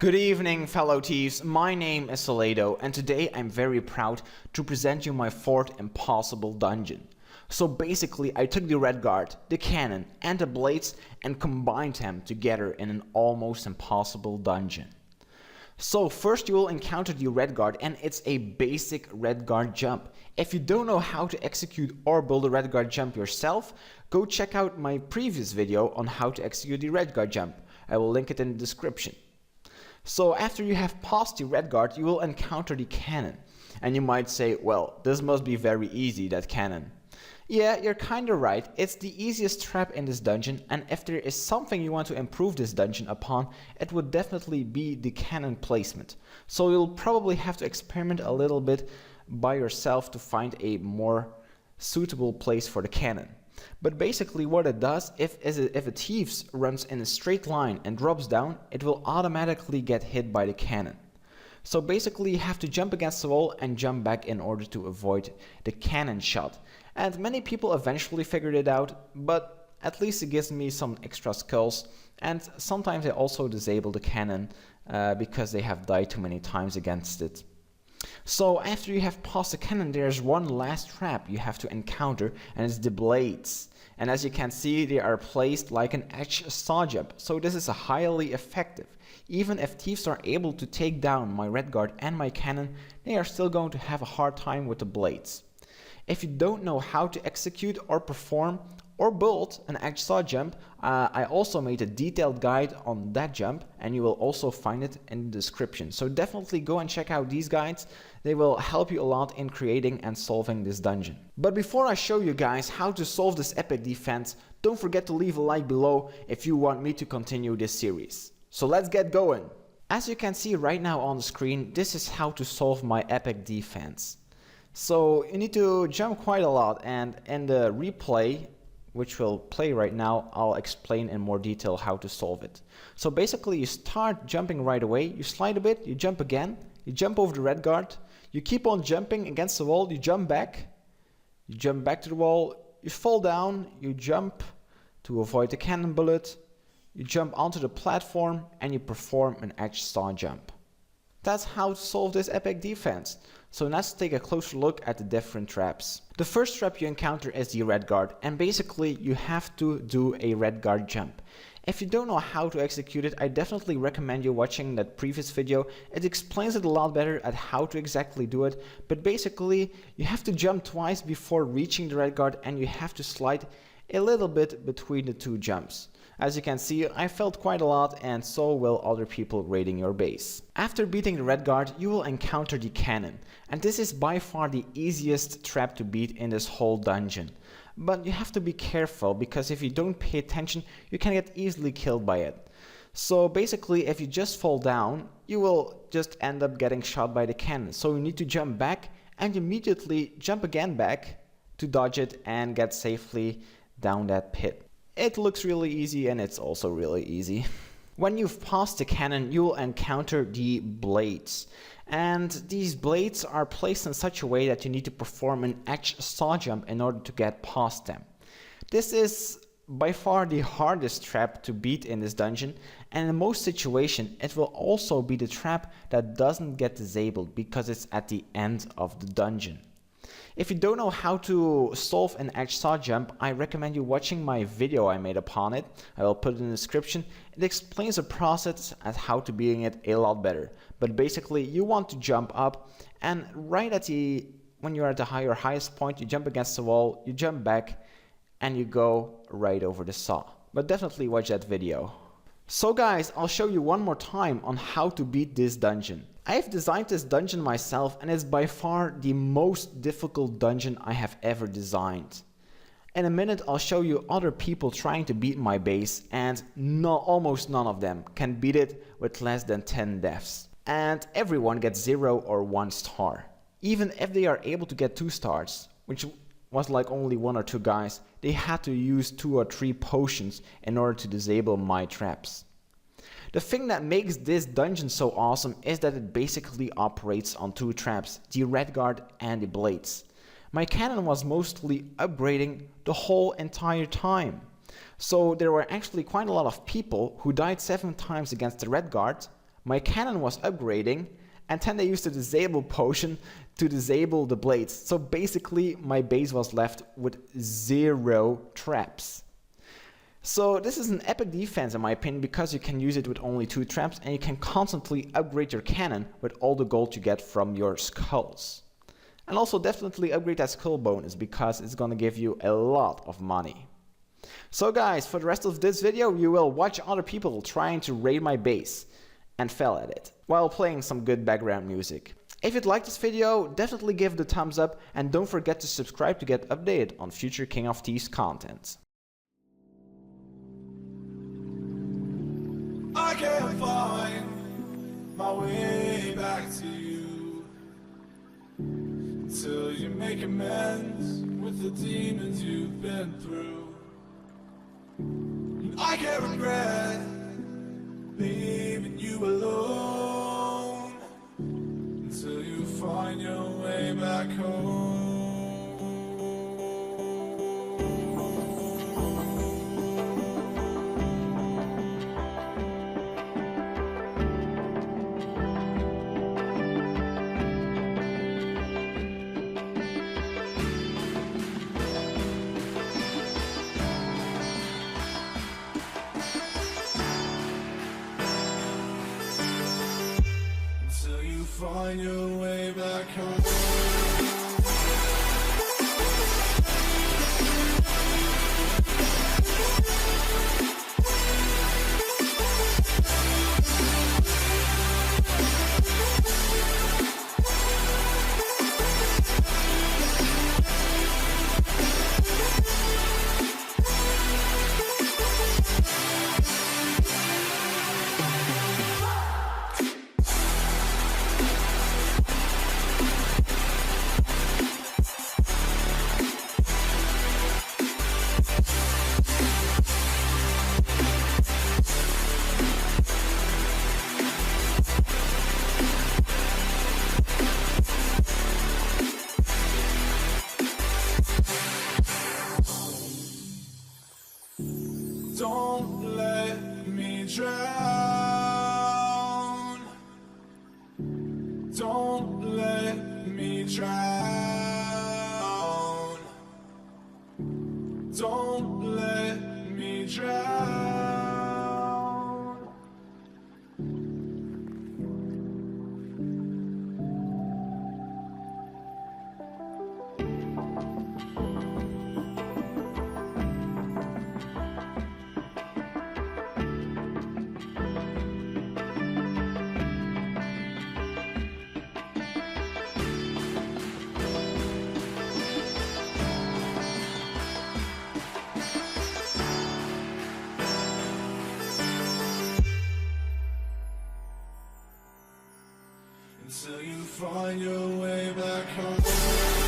Good evening, fellow thieves. My name is Solaito, and today I'm very proud to present you my fourth impossible dungeon. So basically, I took the red guard, the cannon, and the blades and combined them together in an almost impossible dungeon. So first you will encounter the red guard, and it's a basic red guard jump. If you don't know how to execute or build a red guard jump yourself, go check out my previous video on how to execute the red guard jump. I will link it in the description. So after you have passed the red guard, you will encounter the cannon. And you might say, well, this must be very easy, that cannon. Yeah, you're kinda right. It's the easiest trap in this dungeon, and if there is something you want to improve this dungeon upon, it would definitely be the cannon placement. So you'll probably have to experiment a little bit by yourself to find a more suitable place for the cannon. But basically what it does, if a thief runs in a straight line and drops down, it will automatically get hit by the cannon. So basically you have to jump against the wall and jump back in order to avoid the cannon shot. And many people eventually figured it out, but at least it gives me some extra skills. And sometimes I also disable the cannon because they have died too many times against it. So after you have passed the cannon, there's one last trap you have to encounter, and it's the blades. And as you can see, they are placed like an edge saw jump, so this is highly effective. Even if thieves are able to take down my red guard and my cannon, they are still going to have a hard time with the blades. If you don't know how to execute or perform or build an edge saw jump, I also made a detailed guide on that jump, and you will also find it in the description. So definitely go and check out these guides. They will help you a lot in creating and solving this dungeon. But before I show you guys how to solve this epic defense, don't forget to leave a like below if you want me to continue this series. So let's get going. As you can see right now on the screen, this is how to solve my epic defense. So you need to jump quite a lot, and in the replay, which will play right now, I'll explain in more detail how to solve it. So basically you start jumping right away, you slide a bit, you jump again, you jump over the red guard, you keep on jumping against the wall, you jump back to the wall, you fall down, you jump to avoid the cannon bullet, you jump onto the platform, and you perform an edge saw jump. That's how to solve this epic defense. So let's take a closer look at the different traps. The first trap you encounter is the red guard, and basically you have to do a red guard jump. If you don't know how to execute it, I definitely recommend you watching that previous video. It explains it a lot better at how to exactly do it, but basically you have to jump twice before reaching the red guard, and you have to slide a little bit between the two jumps. As you can see, I failed quite a lot, and so will other people raiding your base. After beating the red guard, you will encounter the cannon, and this is by far the easiest trap to beat in this whole dungeon. But you have to be careful, because if you don't pay attention, you can get easily killed by it. So basically, if you just fall down, you will just end up getting shot by the cannon. So you need to jump back and immediately jump again back to dodge it and get safely down that pit. It looks really easy, and it's also really easy. When you've passed the cannon, you will encounter the blades. And these blades are placed in such a way that you need to perform an edge saw jump in order to get past them. This is by far the hardest trap to beat in this dungeon, and in most situations it will also be the trap that doesn't get disabled because it's at the end of the dungeon. If you don't know how to solve an edge saw jump, I recommend you watching my video I made upon it. I will put it in the description. It explains the process and how to beating it a lot better. But basically you want to jump up, and right at when you're at the highest point, you jump against the wall, you jump back, and you go right over the saw. But definitely watch that video. So guys, I'll show you one more time on how to beat this dungeon. I've designed this dungeon myself, and it's by far the most difficult dungeon I have ever designed. In a minute I'll show you other people trying to beat my base, and almost none of them can beat it with less than 10 deaths. And everyone gets 0 or 1 star. Even if they are able to get 2 stars, which was like only 1 or 2 guys, they had to use 2 or 3 potions in order to disable my traps. The thing that makes this dungeon so awesome is that it basically operates on 2 traps, the red guard and the blades. My cannon was mostly upgrading the whole entire time. So there were actually quite a lot of people who died 7 times against the red guard, my cannon was upgrading, and then they used the disable potion to disable the blades. So basically my base was left with 0 traps. So this is an epic defense in my opinion, because you can use it with only 2 traps and you can constantly upgrade your cannon with all the gold you get from your skulls. And also definitely upgrade that skull bonus, because it's gonna give you a lot of money. So guys, for the rest of this video you will watch other people trying to raid my base and fail at it, while playing some good background music. If you'd like this video, definitely give it a thumbs up and don't forget to subscribe to get updated on future King of Thieves content. I can't find my way back to you until you make amends with the demons you've been through. And I can't regret leaving you alone until you find your way back home. Find your way back home. Don't let me drown. Don't let me drown. Don't let me drown. Until you find your way back home.